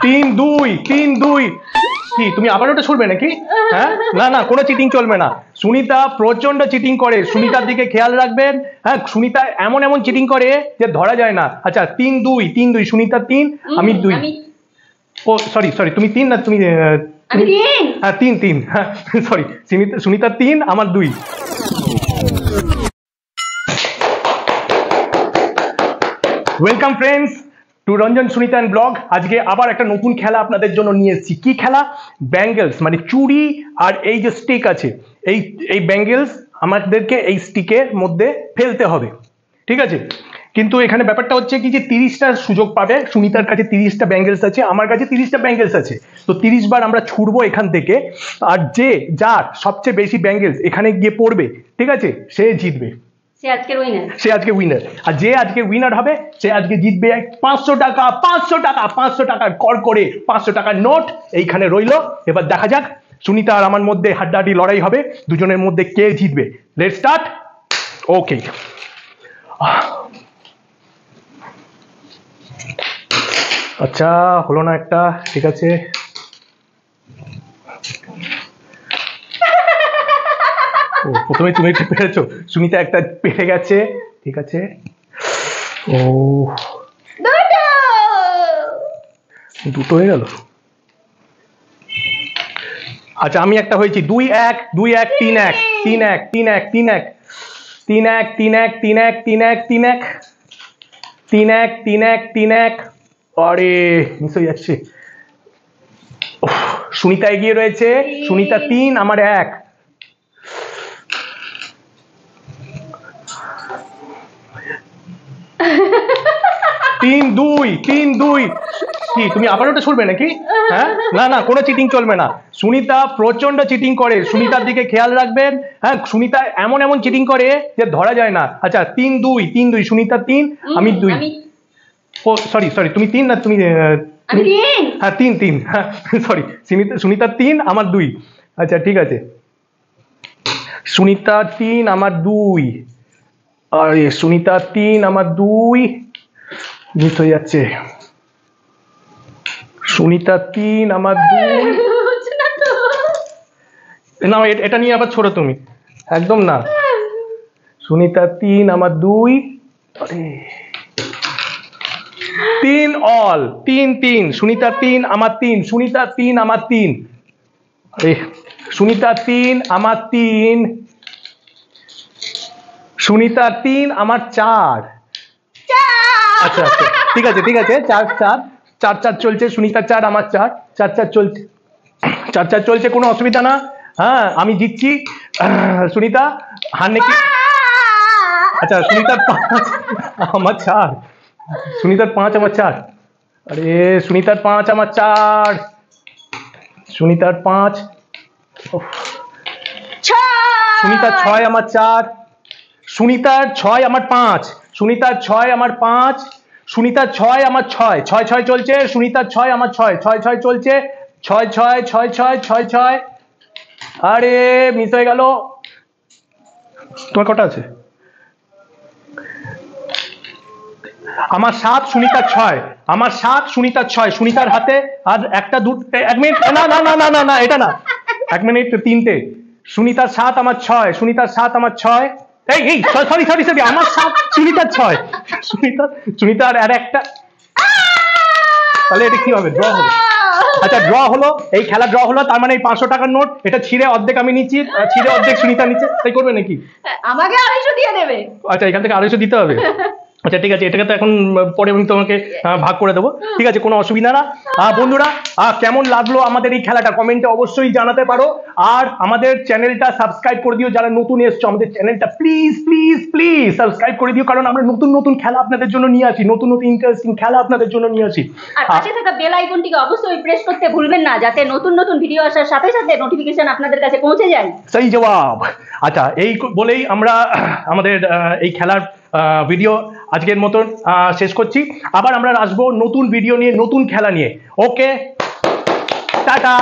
3-2 3-2 কি তুমি আবার ওটা ছুড়বে নাকি? হ্যাঁ, না না, কোনো চিটিং চলবে না। সুনিতা প্রচন্ড চিটিং করে, সুনিতার দিকে খেয়াল রাখবেন। হ্যাঁ, সুনিতা এমন এমন চিটিং করে যে ধরা যায় না। আচ্ছা 3-2 সুনিতা 3 আমি 2। ও সরি সরি, তুমি 3 না তুমি আমি 3। হ্যাঁ 3 হ্যাঁ সরি, সুনিতা 3 আমার 2। Welcome friends to Ranjan Sunita and blog. আজকে আবার একটা নতুন খেলা আপনাদের জন্য নিয়ে এসেছি। কি খেলা? ব্যাঙ্গেলস, মানে চুড়ি আর এই যে স্টিক আছে, এই ব্যাঙ্গেলস আমাদেরকে এই স্টিকের মধ্যে ফেলতে হবে, ঠিক আছে? কিন্তু এখানে ব্যাপারটা হচ্ছে কি যে 30টা সুযোগ পাবে। সুনিতার কাছে 30টা ব্যাঙ্গেলস আছে, আমার কাছে 30টা ব্যাঙ্গেলস আছে। তো 30 বার আমরা ছুড়বো এখান থেকে, আর যার সবচেয়ে বেশি ব্যাঙ্গেলস এখানে গিয়ে পড়বে, ঠিক আছে, সে জিতবে। সে আজকে উইনার। আর যে আজকে উইনার হবে সে আজকে জিতবে 500 টাকা। 500 টাকার কর করে 500 টাকার নোট এইখানে রইল। এবার দেখা যাক সুনিতা আর আমার মধ্যে হাড্ডাহাড্ডি লড়াই হবে, দুজনের মধ্যে কে জিতবে। Let's start. ওকে, আচ্ছা হলো না একটা, ঠিক আছে। ও প্রথমে তুমি একটা পেরেছো, সুনিতা একটা পেরে গেছে, ঠিক আছে। ও দুটো হয়ে গেল। আচ্ছা আমি একটা হয়েছি 2-1 2-1 3-1 3-1 3-1 3-1 3-1 3-1 3-1 3-1 3-1 3-1 3-1 3-1। আরে মিস হয়ে যাচ্ছে। সুনিতা এগিয়ে রয়েছে, সুনিতা 3 আমার 1। তিন দুই কি তুমি আবার ওটা ছুড়বে নাকি? হ্যাঁ, না না, কোনো চিটিং চলবে না। সুনিতা প্রচন্ড চিটিং করে, সুনিতার দিকে খেয়াল রাখবেন। হ্যাঁ, সুনিতা এমন এমন চিটিং করে যে ধরা যায় না। আচ্ছা 3-2 সুনিতা 3 আমি 2। ও সরি সরি, তুমি 3 না তুমি হ্যাঁ 3 হ্যাঁ সরি, সুনিতা 3 আমার 2। আচ্ছা ঠিক আছে, সুনিতা 3 আমার 2। আরে সুনিতা 3 আমার 2 মিস হয়ে যাচ্ছে। সুনিতা 3 আমার 2। না এটা নিয়ে আবার ছোড়ো তুমি, একদম না। সুনিতা 3 আমার 2। আরে 3 অল 3 সুনিতা 3 আমার 3 সুনিতা 3 আমার 3। আরে সুনিতা 3 আমার 3 সুনিতা 3 আমার 4। আচ্ছা আচ্ছা ঠিক আছে 4 চলছে। সুনিতা 4 আমার 4 4 চলছে, 4 চলছে, কোনো অসুবিধা না। হ্যাঁ আমি জিতছি। সুনিতা হার নাকি? আচ্ছা সুনিতার 5 আমার 4, সুনিতার 5 আমার 4। আরে সুনিতার 5 আমার 4, সুনিতার 5, সুনিতার 6 আমার 4, সুনিতার 6 আমার 5, সুনিতার 6 আমার 5, সুনিতার 6 আমার 6 6 চলছে। সুনিতার 6 আমার 6 চলছে। 6 আরে মিস হয়ে গেল। তোমার কটা আছে? আমার 7 সুনিতার 6 আমার 7 সুনিতার 6 সুনিতার হাতে আর একটা 2 1 মিনিট, না না না না না না এটা না, 1 মিনিট 3টে। সুনিতার 7 আমার 6 সুনিতার 7 আমার 6 এই সরি আমার 7 সুনিতার 6 সুনিতার আর একটা, তাহলে এটা কি হবে? ড্র হবে। আচ্ছা ড্র হলো, এই খেলা ড্র হলো, তার মানে এই 500 টাকার নোট এটা ছিঁড়ে অর্ধেক আমি নিচ্ছি, ছিঁড়ে অর্ধেক সুনিতা নিচ্ছে। তাই করবে নাকি? আমাকে 250 দিয়ে দেবে। আচ্ছা এখান থেকে 250 দিতে হবে। আচ্ছা ঠিক আছে, এটাকে তো এখন পরে আমি তোমাকে ভাগ করে দেবো, ঠিক আছে, কোনো অসুবিধা না। বন্ধুরা কেমন লাগলো আমাদের এই খেলাটা কমেন্টে অবশ্যই জানাতে পারো। আর আমাদের চ্যানেলটা সাবস্ক্রাইব করে দিও, যারা নতুন এসছো আমাদের চ্যানেলটা প্লিজ সাবস্ক্রাইব করে দিও, কারণ আমরা নতুন খেলা আপনাদের জন্য নিয়ে আসি, নতুন ইন্টারেস্টিং খেলা আপনাদের জন্য নিয়ে আসি। আর পাশে থাকা বেল আইকনটিকে অবশ্যই প্রেস করতে ভুলবেন না, যাতে নতুন ভিডিও আসার সাথে সাথে নোটিফিকেশন আপনাদের কাছে পৌঁছে যায়। সেই জবাব। আচ্ছা এই বলেই আমরা আমাদের এই খেলার ভিডিও আজকের মতন শেষ করছি। আবার আমরা আসবো নতুন ভিডিও নিয়ে, নতুন খেলা নিয়ে। ওকে, টাটা।